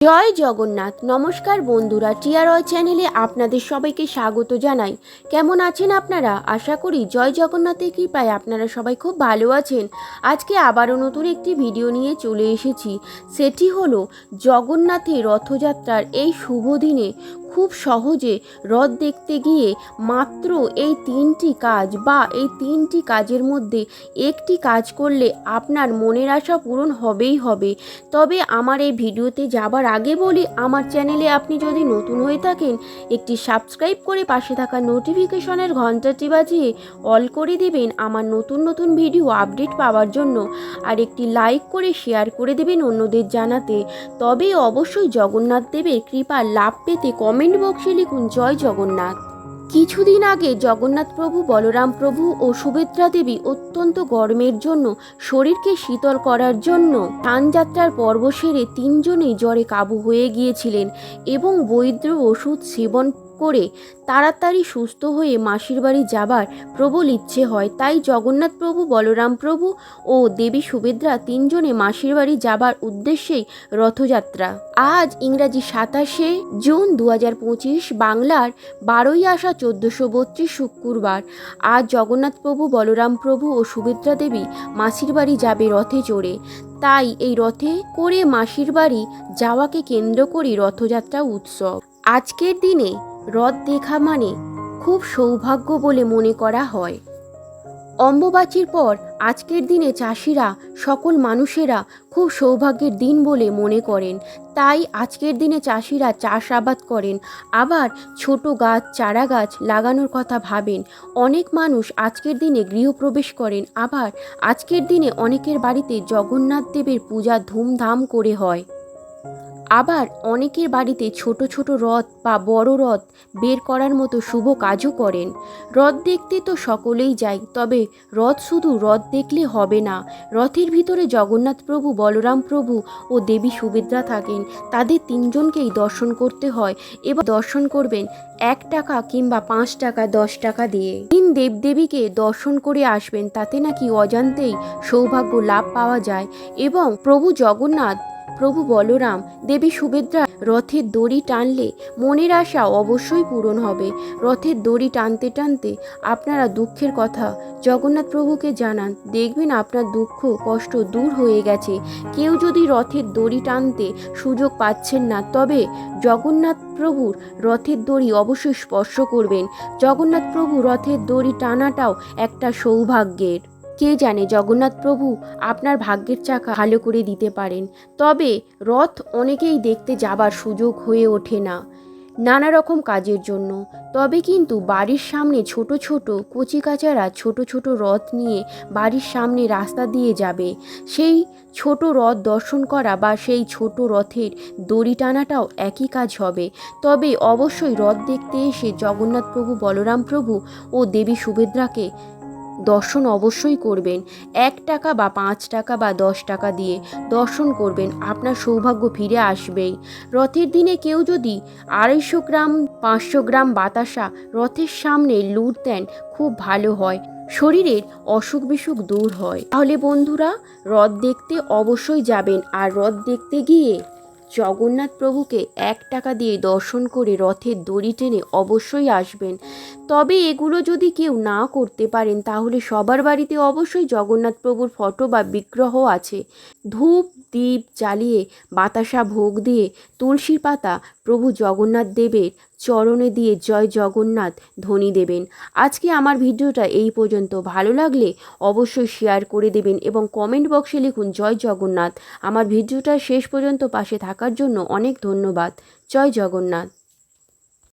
জয় জগন্নাথ। নমস্কার বন্ধুরা, টিআরওয়াই চ্যানেলে আপনাদের সবাইকে স্বাগত জানাই। কেমন আছেন আপনারা? আশা করি জয় জগন্নাথের কৃপায় আপনারা সবাই খুব ভালো আছেন। আজকে আবারও নতুন একটি ভিডিও নিয়ে চলে এসেছি। সেটি হলো জগন্নাথের রথযাত্রার এই শুভ দিনে খুব সহজে রথ দেখতে গিয়ে মাত্র এই তিনটি কাজ বা এই তিনটি কাজের মধ্যে একটি কাজ করলে আপনার মনের আশা পূরণ হবেই হবে। তবে আমার এই ভিডিওতে যাবার আগে বলি, আমার চ্যানেলে আপনি যদি নতুন হয়ে থাকেন একটি সাবস্ক্রাইব করে পাশে থাকা নোটিফিকেশনের ঘন্টাটি বাজিয়ে অল করে দেবেন আমার নতুন নতুন ভিডিও আপডেট পাওয়ার জন্য। আর একটি লাইক করে শেয়ার করে দেবেন অন্যদের জানাতে। তবে অবশ্যই জগন্নাথ দেবের কৃপার লাভ পেতে কমেন্ট বক্সে লিখুন জয় জগন্নাথ। কিছুদিন আগে জগন্নাথ প্রভু, বলরাম প্রভু ও সুভদ্রা দেবী অত্যন্ত গরমের জন্য শরীরকে শীতল করার জন্য স্নানযাত্রার পর্ব সেরে তিনজনেই জ্বরে কাবু হয়ে গিয়েছিলেন এবং বৈদ্য ওষুধ সেবন করে তাড়াতাড়ি সুস্থ হয়ে মাসির বাড়ি যাবার প্রবল ইচ্ছে হয়। তাই জগন্নাথ প্রভু, বলরাম প্রভু ও দেবী সুভদ্রা তিনজনে মাসির বাড়ি যাবার উদ্দেশ্যেই রথযাত্রা। আজ ইংরাজি 27শে জুন 2025, বাংলার 12ই আষাঢ় 1432 শুক্রবার। আজ জগন্নাথ প্রভু, বলরাম প্রভু ও সুভদ্রা দেবী মাসির বাড়ি যাবে রথে চড়ে। তাই এই রথে করে মাসির বাড়ি যাওয়াকে কেন্দ্র করে রথযাত্রা উৎসব। আজকের দিনে রথ দেখা মানে খুব সৌভাগ্য বলে মনে করা হয়। অম্বুবাচীর পর আজকের দিনে চাষিরা, সকল মানুষেরা খুব সৌভাগ্যের দিন বলে মনে করেন। তাই আজকের দিনে চাষিরা চাষাবাদ করেন, আবার ছোট গাছ, চারা গাছ লাগানোর কথা ভাবেন। অনেক মানুষ আজকের দিনে গৃহপ্রবেশ করেন, আবার আজকের দিনে অনেকের বাড়িতে জগন্নাথ দেবের পূজা ধুমধাম করে হয়। আবার অনেকের বাড়িতে ছোট ছোট রথ বা বড় রথ বের করার মতো শুভ কাজও করেন। রথ দেখতে তো সকলেই যায়, তবে রথ শুধু রথ দেখলে হবে না। রথের ভিতরে জগন্নাথ প্রভু, বলরাম প্রভু ও দেবী সুভদ্রা থাকেন। তাদের তিনজনকেই দর্শন করতে হয় এবং দর্শন করবেন 1 টাকা কিংবা 5 টাকা, 10 টাকা দিয়ে। তিন দেবদেবীকে দর্শন করে আসবেন, তাতে নাকি অজান্তেই সৌভাগ্য লাভ পাওয়া যায় এবং প্রভু জগন্নাথ, প্রভু বলরাম, দেবী সুভদ্রা রথের দড়ি টানলে মনের আশা অবশ্যই পূরণ হবে। রথের দড়ি টানতে টানতে আপনারা দুঃখের কথা জগন্নাথ প্রভুকে জানান, দেখবেন আপনার দুঃখ কষ্ট দূর হয়ে গেছে। কেউ যদি রথের দড়ি টানতে সুযোগ পাচ্ছেন না, তবে জগন্নাথ প্রভুর রথের দড়ি অবশ্যই স্পর্শ করবেন। জগন্নাথ প্রভু রথের দড়ি টানাটাও একটা সৌভাগ্যের। কে জানে জগন্নাথ প্রভু আপনার ভাগ্যের চাকা ভালো করে দিতে পারেন। তবে রথ অনেকেই দেখতে যাবার সুযোগ হয়ে ওঠে না নানা রকম কাজের জন্য। তবে কিন্তু বাড়ির সামনে ছোট ছোট কচিকাচারা ছোট ছোট রথ নিয়ে বাড়ির সামনে রাস্তা দিয়ে যাবে। সেই ছোট রথ দর্শন করা বা সেই ছোট রথের দড়ি টানাটাও একই কাজ হবে। তবে অবশ্যই রথ দেখতে এসে জগন্নাথ প্রভু, বলরাম প্রভু ও দেবী সুভদ্রাকে দর্শন অবশ্যই করবেন। 1 টাকা বা 5 টাকা বা 10 টাকা দিয়ে দর্শন করবেন, আপনার সৌভাগ্য ফিরে আসবেই। রথের দিনে কেউ যদি 250 গ্রাম 500 গ্রাম বাতাসা রথের সামনে লুট দেন, খুব ভালো হয়, শরীরের অসুখ বিসুখ দূর হয়। তাহলে বন্ধুরা, রথ দেখতে অবশ্যই যাবেন, আর রথ দেখতে গিয়ে জগন্নাথ প্রভুকে 1 টাকা দিয়ে দর্শন করে রথের দড়ি টেনে অবশ্যই আসবেন। তবে এগুলো যদি কেউ না করতে পারেন, তাহলে সবার বাড়িতে অবশ্যই জগন্নাথ প্রভুর ফটো বা বিগ্রহ আছে। ধূপ দীপ জ্বালিয়ে বাতাসা ভোগ দিয়ে তুলসী পাতা প্রভু জগন্নাথ দেবের চরণে দিয়ে জয় জগন্নাথ ধ্বনি দেবেন। আজকে আমার ভিডিওটা এই পর্যন্ত। ভালো লাগলে অবশ্যই শেয়ার করে দেবেন এবং কমেন্ট বক্সে লিখুন জয় জগন্নাথ। আমার ভিডিওটা শেষ পর্যন্ত পাশে থাকার জন্য অনেক ধন্যবাদ। জয় জগন্নাথ।